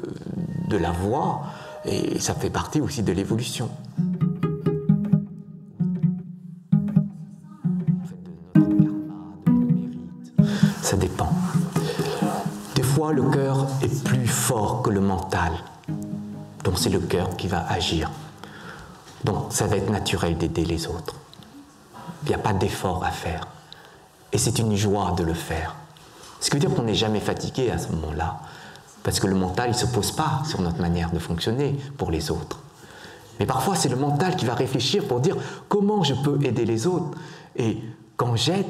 la voie et ça fait partie aussi de l'évolution. Ça dépend. Des fois, le cœur est plus fort que le mental. Donc c'est le cœur qui va agir. Donc ça va être naturel d'aider les autres. Il n'y a pas d'effort à faire. Et c'est une joie de le faire. Ce qui veut dire qu'on n'est jamais fatigué à ce moment-là. Parce que le mental, il ne se pose pas sur notre manière de fonctionner pour les autres. Mais parfois, c'est le mental qui va réfléchir pour dire comment je peux aider les autres. Et quand j'aide,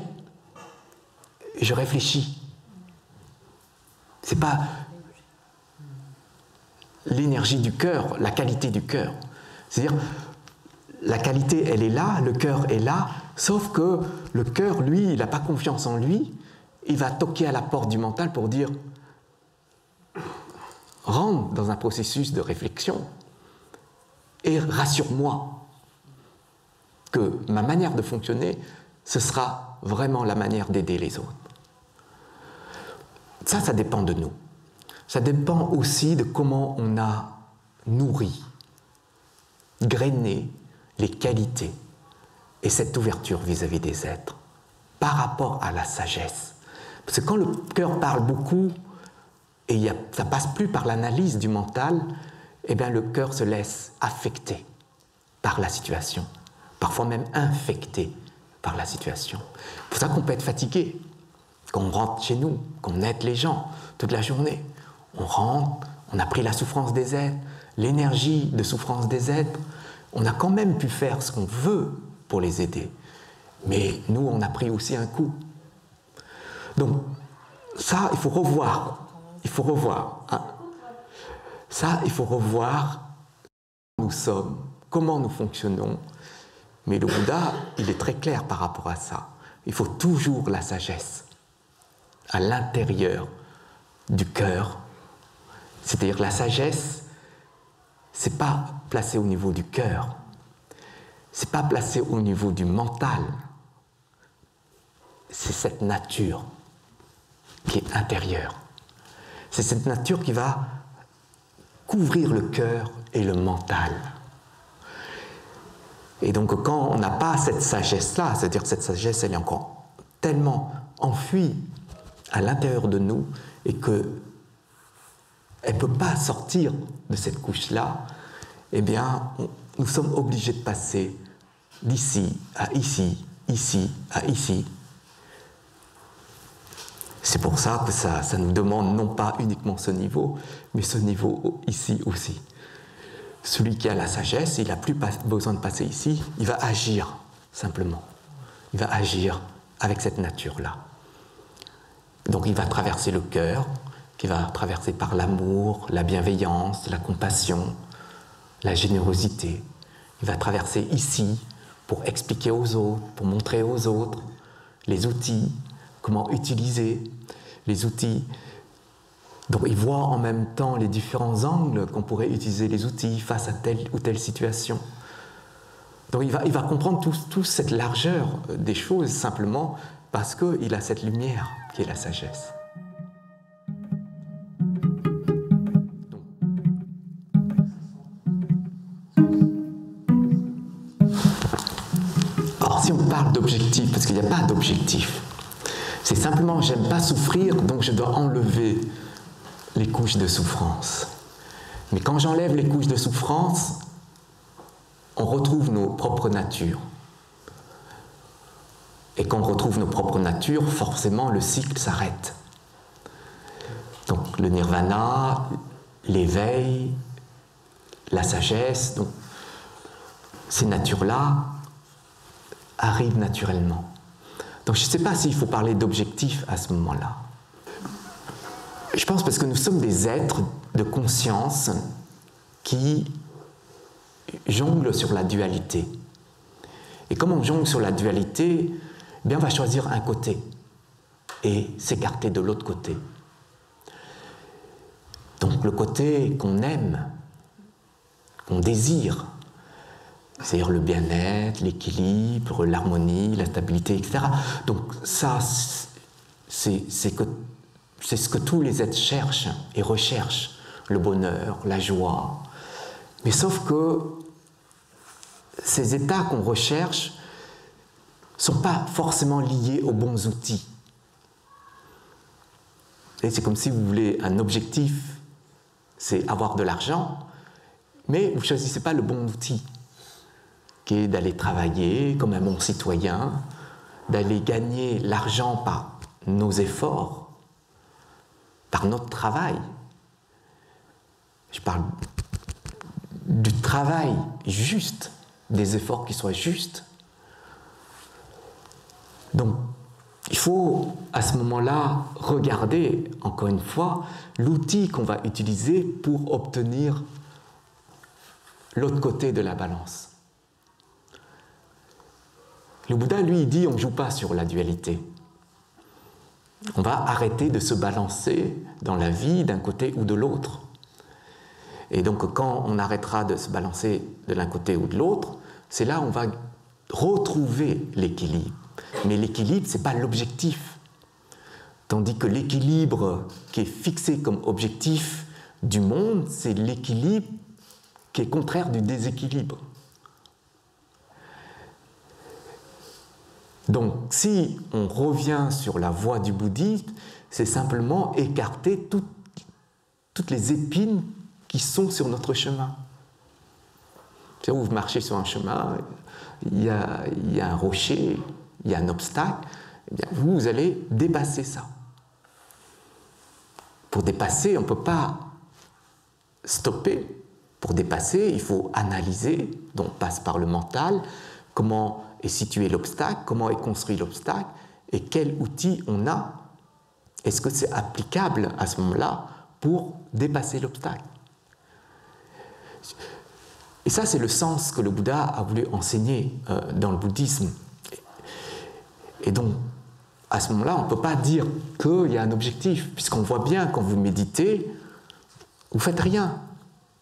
je réfléchis. Ce n'est pas l'énergie du cœur, la qualité du cœur. C'est-à-dire, la qualité, elle est là, le cœur est là, sauf que le cœur, lui, il n'a pas confiance en lui, il va toquer à la porte du mental pour dire « rentre dans un processus de réflexion et rassure-moi que ma manière de fonctionner, ce sera vraiment la manière d'aider les autres. » Ça dépend de nous. Ça dépend aussi de comment on a nourri, grainé les qualités et cette ouverture vis-à-vis des êtres par rapport à la sagesse. Parce que quand le cœur parle beaucoup et ça ne passe plus par l'analyse du mental, eh bien le cœur se laisse affecter par la situation, parfois même infecté par la situation. C'est pour ça qu'on peut être fatigué. Quand on rentre chez nous, qu'on aide les gens toute la journée, on rentre, on a pris la souffrance des êtres, l'énergie de souffrance des êtres, on a quand même pu faire ce qu'on veut pour les aider. Mais nous, on a pris aussi un coup. Donc, ça, il faut revoir. Il faut revoir. Hein. Ça, il faut revoir qui nous sommes, comment nous fonctionnons, Mais le Bouddha, il est très clair par rapport à ça. Il faut toujours la sagesse à l'intérieur du cœur. C'est-à-dire la sagesse, c'est pas placé au niveau du cœur, c'est pas placé au niveau du mental. C'est cette nature qui est intérieure. C'est cette nature qui va couvrir le cœur et le mental. Et donc quand on n'a pas cette sagesse-là, c'est-à-dire que cette sagesse, elle est encore tellement enfuie à l'intérieur de nous et qu'elle ne peut pas sortir de cette couche-là, eh bien, nous sommes obligés de passer d'ici à ici, ici à ici. C'est pour ça que ça nous demande non pas uniquement ce niveau, mais ce niveau ici aussi. Celui qui a la sagesse, il n'a plus besoin de passer ici, il va agir simplement. Il va agir avec cette nature-là. Donc il va traverser le cœur, qui va traverser par l'amour, la bienveillance, la compassion, la générosité. Il va traverser ici pour expliquer aux autres, pour montrer aux autres les outils, comment utiliser les outils. Donc il voit en même temps les différents angles qu'on pourrait utiliser les outils face à telle ou telle situation. Donc il va comprendre toute cette largeur des choses simplement parce qu'il a cette lumière qui est la sagesse. Alors si on parle d'objectif, parce qu'il n'y a pas d'objectif, c'est simplement j'aime pas souffrir, donc je dois enlever les couches de souffrance. Mais quand j'enlève les couches de souffrance, on retrouve nos propres natures. Et quand on retrouve nos propres natures, forcément le cycle s'arrête. Donc le nirvana, l'éveil, la sagesse, donc, ces natures-là arrivent naturellement. Donc je ne sais pas s'il faut parler d'objectif à ce moment-là. Je pense parce que nous sommes des êtres de conscience qui jonglent sur la dualité. Et comme on jongle sur la dualité, eh bien on va choisir un côté et s'écarter de l'autre côté. Donc le côté qu'on aime, qu'on désire, c'est-à-dire le bien-être, l'équilibre, l'harmonie, la stabilité, etc. Donc ça, c'est ce que tous les êtres cherchent et recherchent, le bonheur, la joie. Mais sauf que ces états qu'on recherche ne sont pas forcément liés aux bons outils. Et c'est comme si vous voulez un objectif, c'est avoir de l'argent, mais vous ne choisissez pas le bon outil, qui est d'aller travailler comme un bon citoyen, d'aller gagner l'argent par nos efforts, par notre travail. Je parle du travail juste, des efforts qui soient justes. Donc, il faut à ce moment-là regarder, encore une fois, l'outil qu'on va utiliser pour obtenir l'autre côté de la balance. Le Bouddha, lui, il dit on ne joue pas sur la dualité. On va arrêter de se balancer dans la vie d'un côté ou de l'autre. Et donc, quand on arrêtera de se balancer de l'un côté ou de l'autre, c'est là où on va retrouver l'équilibre. Mais l'équilibre, ce n'est pas l'objectif. Tandis que l'équilibre qui est fixé comme objectif du monde, c'est l'équilibre qui est contraire du déséquilibre. Donc, si on revient sur la voie du bouddhisme, c'est simplement écarter toutes les épines qui sont sur notre chemin. C'est-à-dire, vous marchez sur un chemin, il y a un rocher, il y a un obstacle, eh bien, vous allez dépasser ça. Pour dépasser, on ne peut pas stopper. Pour dépasser, il faut analyser, donc on passe par le mental, comment est situé l'obstacle, comment est construit l'obstacle, et quel outil on a. Est-ce que c'est applicable à ce moment-là pour dépasser l'obstacle? Et ça, c'est le sens que le Bouddha a voulu enseigner dans le bouddhisme. Et donc, à ce moment-là, on ne peut pas dire qu'il y a un objectif, puisqu'on voit bien, quand vous méditez, vous ne faites rien.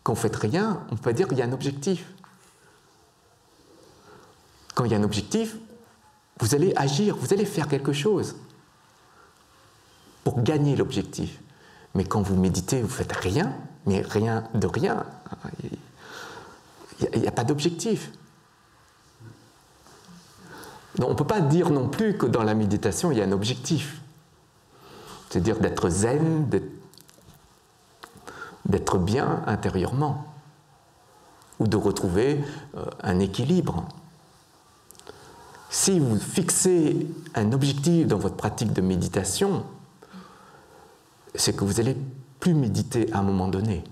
Quand vous ne faites rien, on peut dire qu'il y a un objectif. Quand il y a un objectif, vous allez agir, vous allez faire quelque chose pour gagner l'objectif. Mais quand vous méditez, vous ne faites rien, mais rien de rien. Il n'y a pas d'objectif. Donc on ne peut pas dire non plus que dans la méditation, il y a un objectif. C'est-à-dire d'être zen, d'être bien intérieurement, ou de retrouver un équilibre. Si vous fixez un objectif dans votre pratique de méditation, c'est que vous allez plus méditer à un moment donné.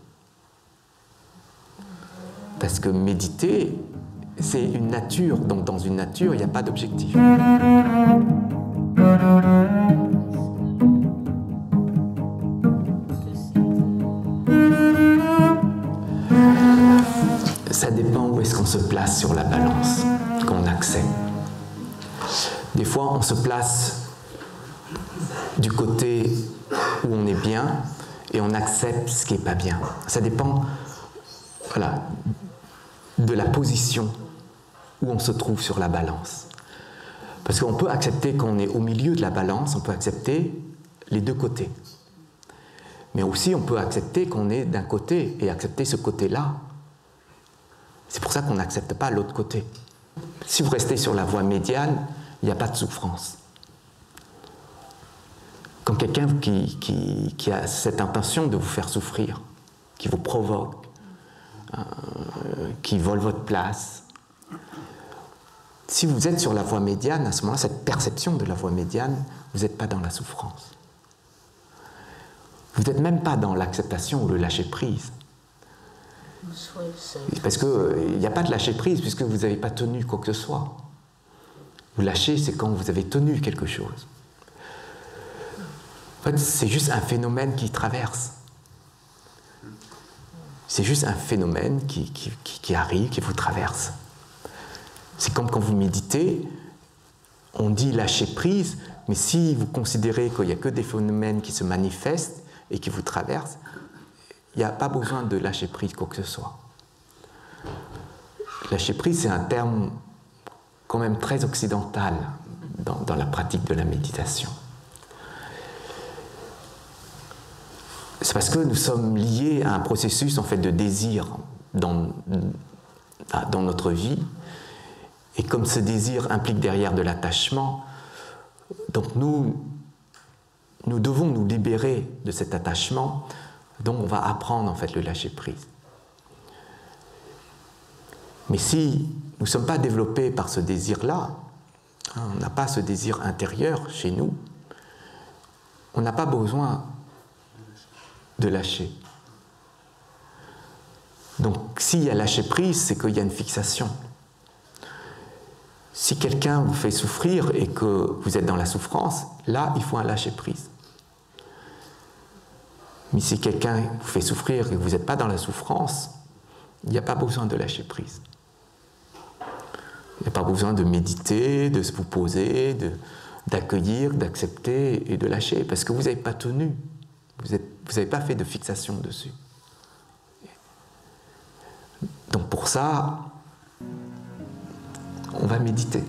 Parce que méditer, c'est une nature. Donc dans une nature, il n'y a pas d'objectif. Ça dépend où est-ce qu'on se place sur la balance, qu'on accepte. Des fois, on se place du côté où on est bien et on accepte ce qui n'est pas bien. Ça dépend, voilà, de la position où on se trouve sur la balance. Parce qu'on peut accepter qu'on est au milieu de la balance, on peut accepter les deux côtés. Mais aussi, on peut accepter qu'on est d'un côté et accepter ce côté-là. C'est pour ça qu'on n'accepte pas l'autre côté. Si vous restez sur la voie médiane, il n'y a pas de souffrance. Quand quelqu'un qui a cette intention de vous faire souffrir, qui vous provoque, qui vole votre place, si vous êtes sur la voie médiane, à ce moment-là, cette perception de la voie médiane, vous n'êtes pas dans la souffrance. Vous n'êtes même pas dans l'acceptation ou le lâcher-prise. Parce qu'il n'y a pas de lâcher-prise puisque vous n'avez pas tenu quoi que ce soit. Vous lâchez, c'est quand vous avez tenu quelque chose. En fait, c'est juste un phénomène qui traverse. C'est juste un phénomène qui arrive, qui vous traverse. C'est comme quand vous méditez, on dit lâcher prise, mais si vous considérez qu'il n'y a que des phénomènes qui se manifestent et qui vous traversent, il n'y a pas besoin de lâcher prise quoi que ce soit. Lâcher prise, c'est un terme quand même très occidental dans la pratique de la méditation. C'est parce que nous sommes liés à un processus en fait de désir dans notre vie, et comme ce désir implique derrière de l'attachement, donc nous devons nous libérer de cet attachement, donc on va apprendre en fait le lâcher prise. Mais si nous ne sommes pas développés par ce désir-là, on n'a pas ce désir intérieur chez nous, on n'a pas besoin de lâcher. Donc s'il y a lâcher prise, c'est qu'il y a une fixation. Si quelqu'un vous fait souffrir et que vous êtes dans la souffrance, là, il faut un lâcher prise. Mais si quelqu'un vous fait souffrir et que vous n'êtes pas dans la souffrance, il n'y a pas besoin de lâcher prise. Il n'y a pas besoin de méditer, de se vous poser, d'accueillir, d'accepter et de lâcher, parce que vous n'avez pas tenu. Vous n'avez pas fait de fixation dessus. Donc pour ça, on va méditer.